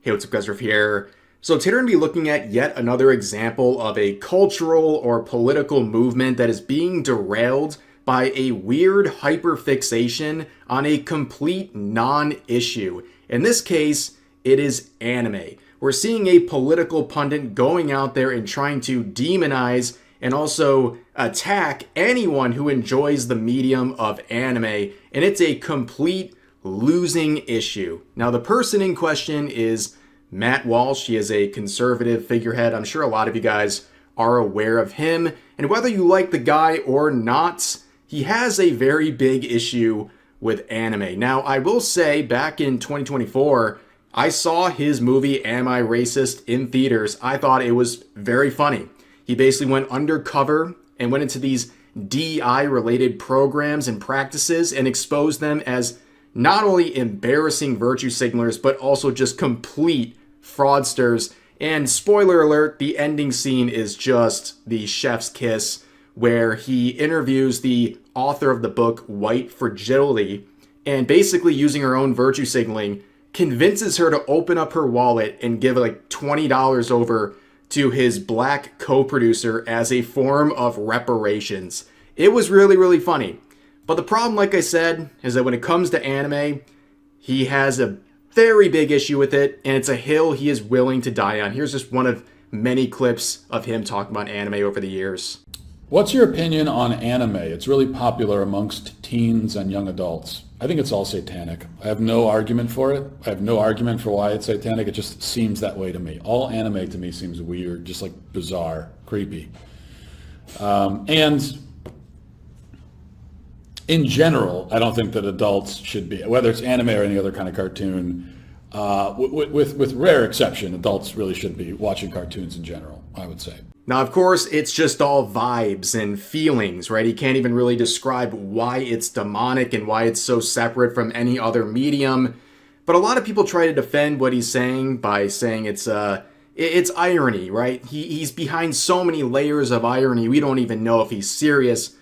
Hey, what's up guys, Riff here. So today we're going to be looking at yet another example of a cultural or political movement that is being derailed by a weird hyperfixation on a complete non-issue. In this case, it is anime. We're seeing a political pundit going out there and trying to demonize and also attack anyone who enjoys the medium of anime, and it's a complete losing issue. Now, the person in question is Matt Walsh. He is a conservative figurehead. I'm sure a lot of you guys are aware of him. And whether you like the guy or not, he has a very big issue with anime. Now, I will say back in 2024, I saw his movie Am I Racist in theaters. I thought it was very funny. He basically went undercover and went into these DEI-related programs and practices and exposed them as not only embarrassing virtue signalers, but also just complete fraudsters. And spoiler alert, the ending scene is just the chef's kiss, where he interviews the author of the book, White Fragility, and basically using her own virtue signaling, convinces her to open up her wallet and give like $20 over to his black co-producer as a form of reparations. It was really, really funny. But the problem, like I said, is that when it comes to anime, he has a very big issue with it, and it's a hill he is willing to die on. Here's just one of many clips of him talking about anime over the years. What's your opinion on anime? It's really popular amongst teens and young adults. I think it's all satanic. I have no argument for it. I have no argument for why it's satanic. It just seems that way to me. All anime to me seems weird, just like bizarre, creepy. And in general, I don't think that adults should be, whether it's anime or any other kind of cartoon, with rare exception, adults really should be watching cartoons in general, I would say. Now, of course, it's just all vibes and feelings, right? He can't even really describe why it's demonic and why it's so separate from any other medium. But a lot of people try to defend what he's saying by saying it's irony, right? He's behind so many layers of irony, we don't even know if he's serious.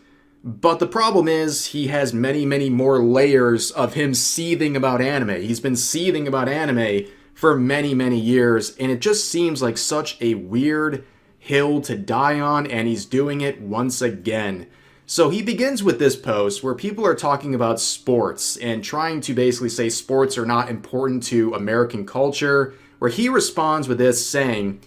But the problem is he has many, many more layers of him seething about anime. He's been seething about anime for many, many years, and it just seems like such a weird hill to die on, and he's doing it once again. So he begins with this post where people are talking about sports and trying to basically say sports are not important to American culture, where he responds with this saying,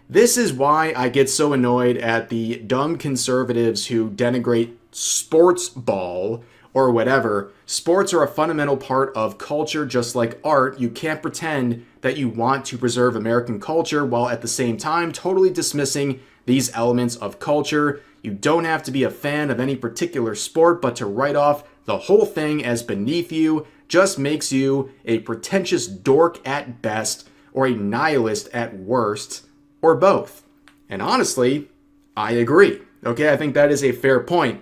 "This is why I get so annoyed at the dumb conservatives who denigrate sports ball or whatever. Sports are a fundamental part of culture, just like art. You can't pretend that you want to preserve American culture while at the same time totally dismissing these elements of culture. You don't have to be a fan of any particular sport, but to write off the whole thing as beneath you just makes you a pretentious dork at best or a nihilist at worst, or both." And honestly, I agree. Okay, I think that is a fair point.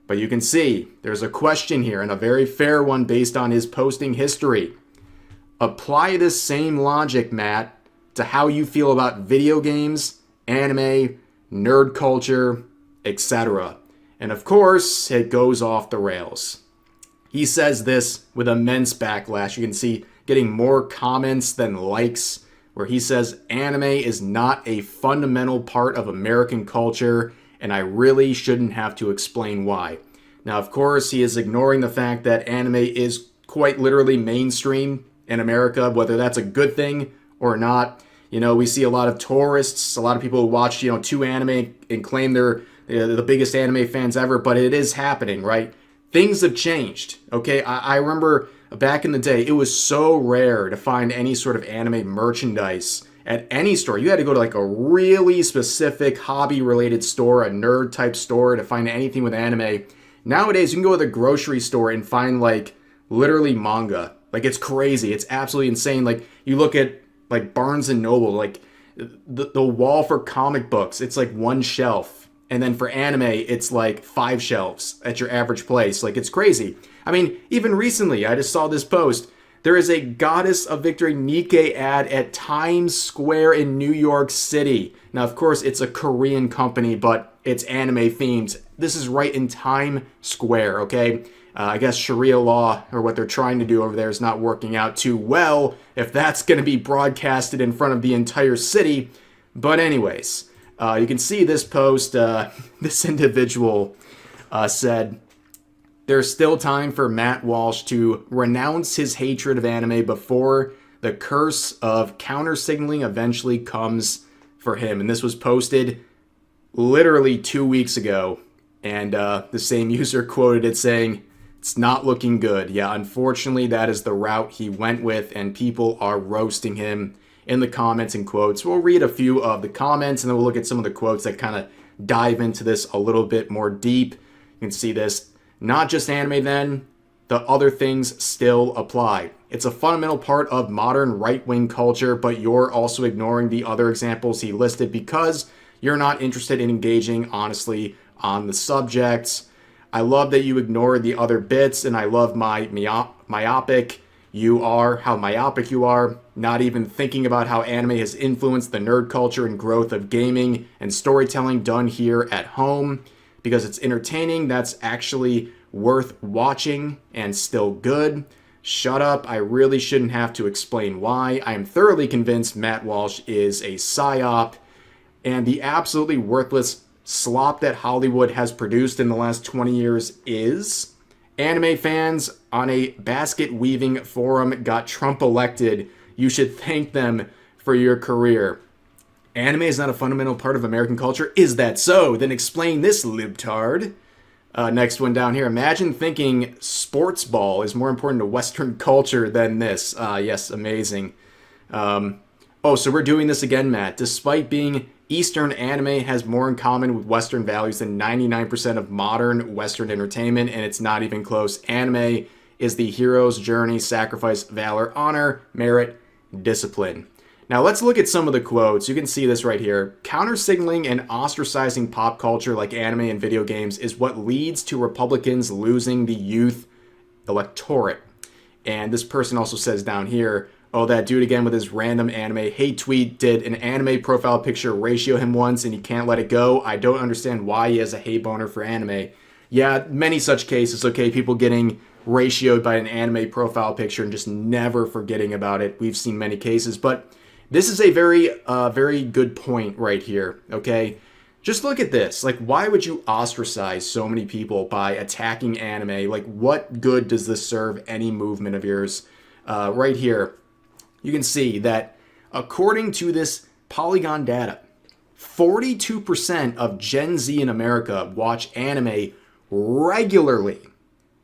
But you can see there's a question here, and a very fair one based on his posting history. Apply this same logic, Matt, to how you feel about video games, anime, nerd culture, etc. And of course, it goes off the rails. He says this with immense backlash. You can see getting more comments than likes, where he says anime is not a fundamental part of American culture, and I really shouldn't have to explain why. Now, of course, he is ignoring the fact that anime is quite literally mainstream in America, whether that's a good thing or not. You know, we see a lot of tourists, a lot of people who watch, two anime and claim they're the biggest anime fans ever, but it is happening, right? Things have changed, okay? I remember back in the day, it was so rare to find any sort of anime merchandise at any store. You had to go to like a really specific hobby-related store, a nerd-type store, to find anything with anime. Nowadays, you can go to the grocery store and find like literally manga. Like, it's crazy. It's absolutely insane. Like, you look at like Barnes and Noble, like the wall for comic books, it's like one shelf. And then for anime, it's like 5 shelves at your average place. Like, it's crazy. I mean, even recently, I just saw this post. There is a Goddess of Victory Nikkei ad at Times Square in New York City. Now, of course, it's a Korean company, but it's anime themed. This is right in Times Square, okay? I guess Sharia law, or what they're trying to do over there, is not working out too well if that's going to be broadcasted in front of the entire city. But anyways, you can see this post. This individual said, "There's still time for Matt Walsh to renounce his hatred of anime before the curse of counter-signaling eventually comes for him." And this was posted literally 2 weeks ago. And the same user quoted it saying, "It's not looking good." Yeah, unfortunately, that is the route he went with, and people are roasting him in the comments and quotes. We'll read a few of the comments, and then we'll look at some of the quotes that kind of dive into this a little bit more deep. You can see this. "Not just anime then, the other things still apply. It's a fundamental part of modern right-wing culture, but you're also ignoring the other examples he listed because you're not interested in engaging honestly on the subjects. I love that you ignore the other bits, and I love how myopic you are, not even thinking about how anime has influenced the nerd culture and growth of gaming and storytelling done here at home. Because it's entertaining, that's actually worth watching and still good. Shut up, I really shouldn't have to explain why. I am thoroughly convinced Matt Walsh is a psyop, and the absolutely worthless slop that Hollywood has produced in the last 20 years is. Anime fans on a basket weaving forum got Trump elected. You should thank them for your career. Anime is not a fundamental part of American culture. Is that so? Then explain this, libtard." Next one down here. "Imagine thinking sports ball is more important to Western culture than this." Yes, amazing. So we're doing this again, Matt. "Despite being Eastern, anime has more in common with Western values than 99% of modern Western entertainment, and it's not even close. Anime is the hero's journey, sacrifice, valor, honor, merit, discipline." Now let's look at some of the quotes. You can see this right here. "Counter-signaling and ostracizing pop culture like anime and video games is what leads to Republicans losing the youth electorate." And this person also says down here, "Oh, that dude again with his random anime hate tweet did an anime profile picture ratio him once and he can't let it go. I don't understand why he has a hate boner for anime." Yeah, many such cases, okay, people getting ratioed by an anime profile picture and just never forgetting about it. We've seen many cases, but this is a very good point right here, okay? Just look at this. Like, why would you ostracize so many people by attacking anime? Like, what good does this serve any movement of yours? Right here, you can see that according to this Polygon data, 42% of Gen Z in America watch anime regularly.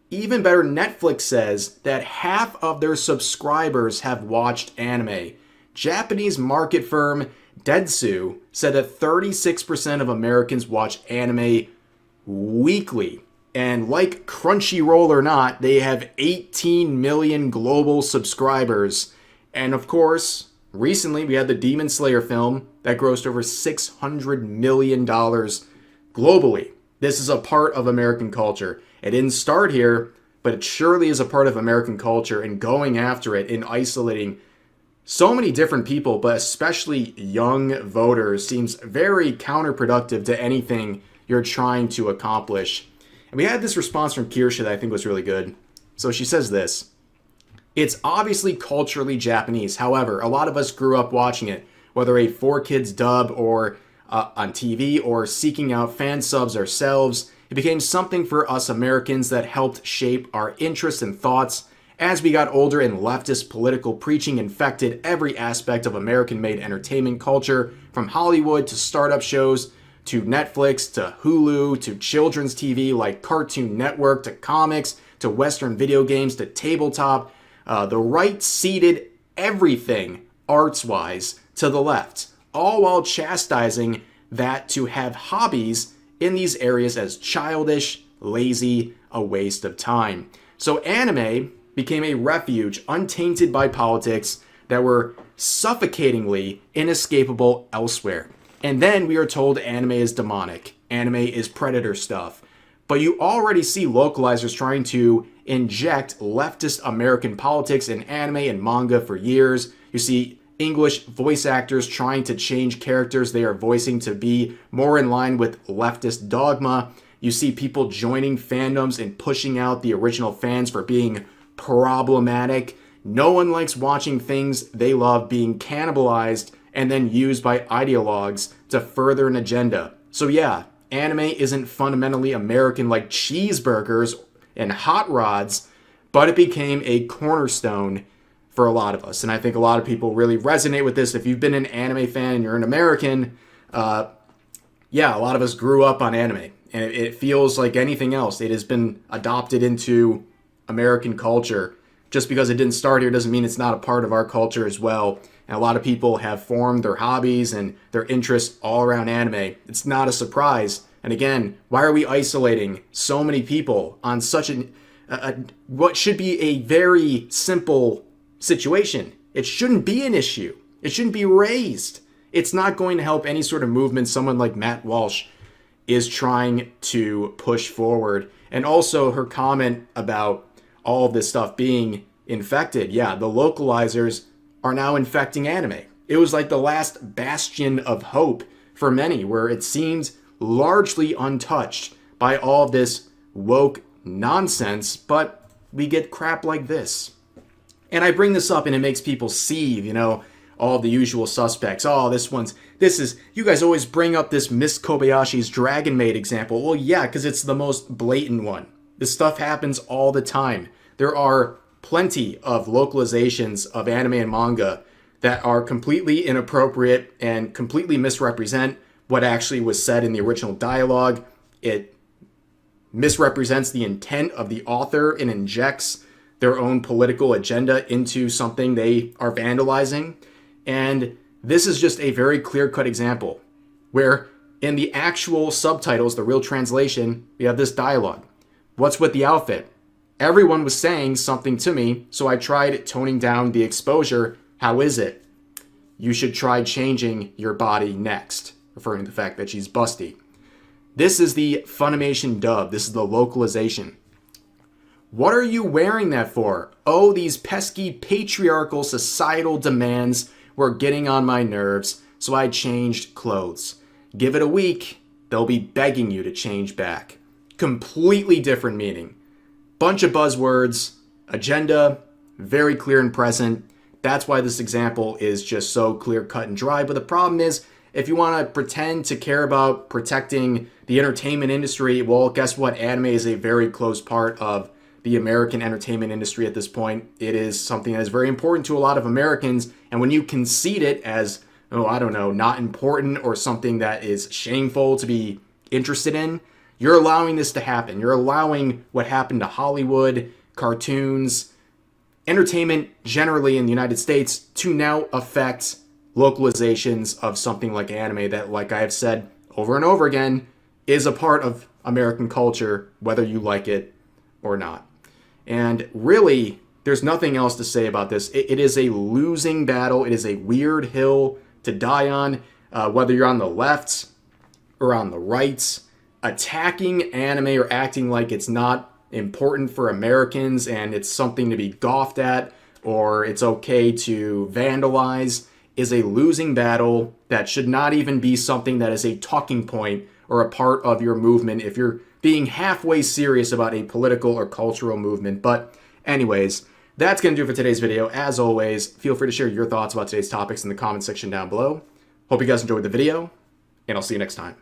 Even better, Netflix says that half of their subscribers have watched anime. Japanese market firm Deadsu said that 36% of Americans watch anime weekly. And like Crunchyroll or not, they have 18 million global subscribers. And of course, recently we had the Demon Slayer film that grossed over $600 million globally. This is a part of American culture. It didn't start here, but it surely is a part of American culture, and going after it and isolating so many different people, but especially young voters, seems very counterproductive to anything you're trying to accomplish. And we had this response from Kirsha that I think was really good. So she says this: "It's obviously culturally Japanese. However, a lot of us grew up watching it, whether a 4Kids dub or on TV or seeking out fan subs ourselves. It became something for us Americans that helped shape our interests and thoughts. As we got older and leftist political preaching infected every aspect of American-made entertainment culture, from Hollywood to startup shows, to Netflix, to Hulu, to children's TV like Cartoon Network, to comics, to Western video games, to tabletop, the right ceded everything arts-wise to the left, all while chastising that to have hobbies in these areas as childish, lazy, a waste of time. So anime became a refuge untainted by politics that were suffocatingly inescapable elsewhere. And then we are told anime is demonic, anime is predator stuff. But you already see localizers trying to inject leftist American politics in anime and manga for years. You see English voice actors trying to change characters they are voicing to be more in line with leftist dogma. You see people joining fandoms and pushing out the original fans for being problematic. No one likes watching things they love being cannibalized and then used by ideologues to further an agenda. So yeah, anime isn't fundamentally American like cheeseburgers and hot rods, but it became a cornerstone for a lot of us. And I think a lot of people really resonate with this. If you've been an anime fan and you're an American, yeah, a lot of us grew up on anime. And it feels like anything else. It has been adopted into American culture. Just because it didn't start here doesn't mean it's not a part of our culture as well. And a lot of people have formed their hobbies and their interests all around anime. It's not a surprise. And again, why are we isolating so many people on such what should be a very simple situation? It shouldn't be an issue. It shouldn't be raised. It's not going to help any sort of movement someone like Matt Walsh is trying to push forward. And also her comment about all of this stuff being infected. Yeah, the localizers are now infecting anime. It was like the last bastion of hope for many, where it seemed largely untouched by all of this woke nonsense, but we get crap like this. And I bring this up and it makes people seethe, all the usual suspects. Oh, you guys always bring up this Miss Kobayashi's Dragon Maid example. Well, yeah, because it's the most blatant one. This stuff happens all the time. There are plenty of localizations of anime and manga that are completely inappropriate and completely misrepresent what actually was said in the original dialogue. It misrepresents the intent of the author and injects their own political agenda into something they are vandalizing. And this is just a very clear-cut example where in the actual subtitles, the real translation, we have this dialogue. What's with the outfit? Everyone was saying something to me, so I tried toning down the exposure. How is it? You should try changing your body next, referring to the fact that she's busty. This is the Funimation dub. This is the localization. What are you wearing that for? Oh, these pesky patriarchal societal demands were getting on my nerves, so I changed clothes. Give it a week, they'll be begging you to change back. Completely different meaning. Bunch of buzzwords, agenda, very clear and present. That's why this example is just so clear, cut, and dry. But the problem is, if you want to pretend to care about protecting the entertainment industry, well, guess what? Anime is a very close part of the American entertainment industry at this point. It is something that is very important to a lot of Americans. And when you concede it as, not important or something that is shameful to be interested in, you're allowing this to happen. You're allowing what happened to Hollywood, cartoons, entertainment generally in the United States to now affect localizations of something like anime that, like I have said over and over again, is a part of American culture, whether you like it or not. And really, there's nothing else to say about this. It is a losing battle. It is a weird hill to die on, whether you're on the left or on the right. Attacking anime or acting like it's not important for Americans and it's something to be scoffed at or it's okay to vandalize is a losing battle that should not even be something that is a talking point or a part of your movement if you're being halfway serious about a political or cultural movement. But anyways, that's going to do it for today's video. As always, feel free to share your thoughts about today's topics in the comment section down below. Hope you guys enjoyed the video, and I'll see you next time.